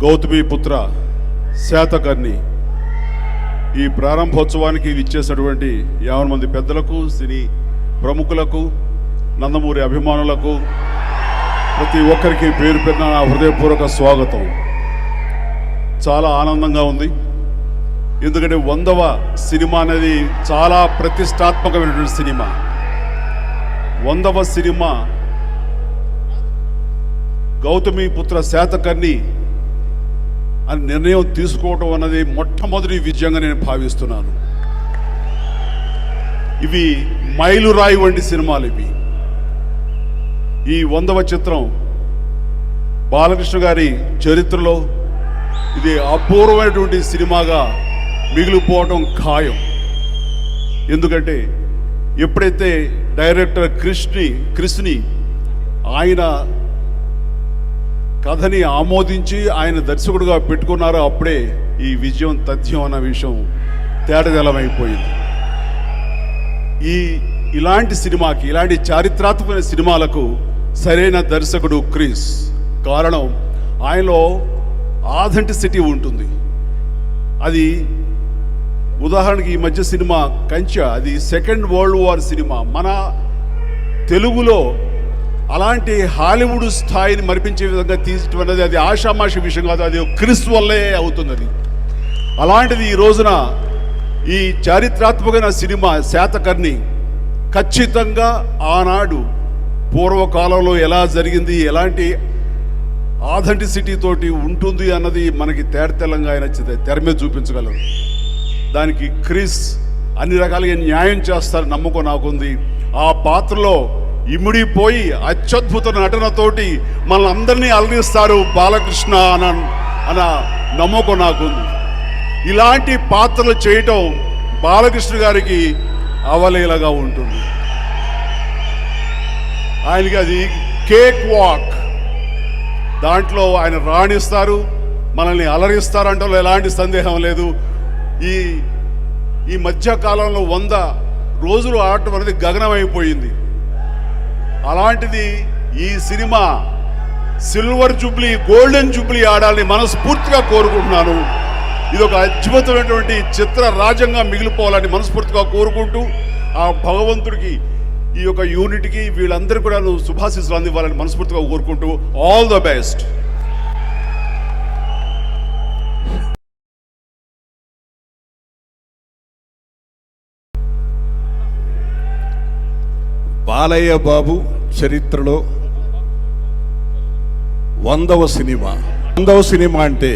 గౌతమిపుత్ర శాతకర్ణి ఈ ప్రారంభోత్సవానికి విచ్చేసినటువంటి 50 మంది పెద్దలకు, సినీ ప్రముఖులకు, నందమూరి అభిమానులకు ప్రతి ఒక్కరికి పేరు పేరున నా హృదయపూర్వక స్వాగతం. చాలా ఆనందంగా ఉంది. ఎందుకంటే 100వ సినిమా అనేది చాలా ప్రతిష్టాత్మకమైనటువంటి సినిమా. 100వ సినిమా గౌతమిపుత్ర శాతకర్ణి అని నిర్ణయం తీసుకోవటం అన్నది మొట్టమొదటి విజయంగా నేను భావిస్తున్నాను. ఇవి మైలురాయి వంటి సినిమాలు. ఇవి ఈ 100వ చిత్రం బాలకృష్ణ గారి చరిత్రలో ఇది అపూర్వమైనటువంటి సినిమాగా మిగిలిపోవటం ఖాయం. ఎందుకంటే ఎప్పుడైతే డైరెక్టర్ క్రిష్ని ఆయన కథని ఆమోదించి ఆయన దర్శకుడిగా పెట్టుకున్నారో అప్పుడే ఈ విజయం తథ్యం అన్న విషయం తేటతెల్లమైపోయింది. ఇలాంటి సినిమాకి, ఇలాంటి చారిత్రాత్మకమైన సినిమాలకు సరైన దర్శకుడు క్రిస్. కారణం ఆయనలో ఆథెంటిసిటీ ఉంటుంది. అది ఉదాహరణకి ఈ మధ్య సినిమా కంచె, అది సెకండ్ వరల్డ్ వార్ సినిమా. మన తెలుగులో అలాంటి హాలీవుడ్ స్థాయిని మరిపించే విధంగా తీర్చడం అనేది అది ఆషామాషి విషయం కాదు. అది క్రిస్ వల్లే అవుతుంది. అది అలాంటిది ఈ రోజున ఈ చారిత్రాత్మకమైన సినిమా శాతకర్ణి ఖచ్చితంగా ఆనాడు పూర్వకాలంలో ఎలా జరిగింది, ఎలాంటి ఆథెంటిసిటీ తోటి ఉంటుంది అన్నది మనకి తేటతెల్లంగా ఆయన తెర మీద చూపించగలరు. దానికి క్రిస్ అన్ని రకాలుగా న్యాయం చేస్తారు నమ్మకం నాకుంది. ఆ పాత్రలో ఇమిడిపోయి అత్యద్భుత నటనతోటి మనల్ని అందరినీ అలరిస్తారు బాలకృష్ణ అన్న నమ్మకం నాకుంది. ఇలాంటి పాత్రలు చేయటం బాలకృష్ణ గారికి అవలీలగా ఉంటుంది. ఆయనకి అది కేక్ వాక్. దాంట్లో ఆయన రాణిస్తారు, మనల్ని అలరిస్తారు అంటే ఎలాంటి సందేహం లేదు. ఈ మధ్యకాలంలో 100 రోజులు ఆడటం అనేది గగనమైపోయింది. అలాంటిది ఈ cinema silver Jubilee, golden Jubilee ఆడాలని మనస్ఫూర్తిగా కోరుకుంటున్నాను. ఇది ఒక అద్భుతమైనటువంటి చిత్ర రాజ్యంగా మిగిలిపోవాలని మనస్ఫూర్తిగా కోరుకుంటూ, ఆ భగవంతుడికి ఈ యొక్క యూనిట్కి వీళ్ళందరూ కూడా శుభాశీస్సులు అందివ్వాలని మనస్ఫూర్తిగా కోరుకుంటూ all the best. Balayya Babu చరిత్రలో 100వ సినిమా. 100వ సినిమా అంటే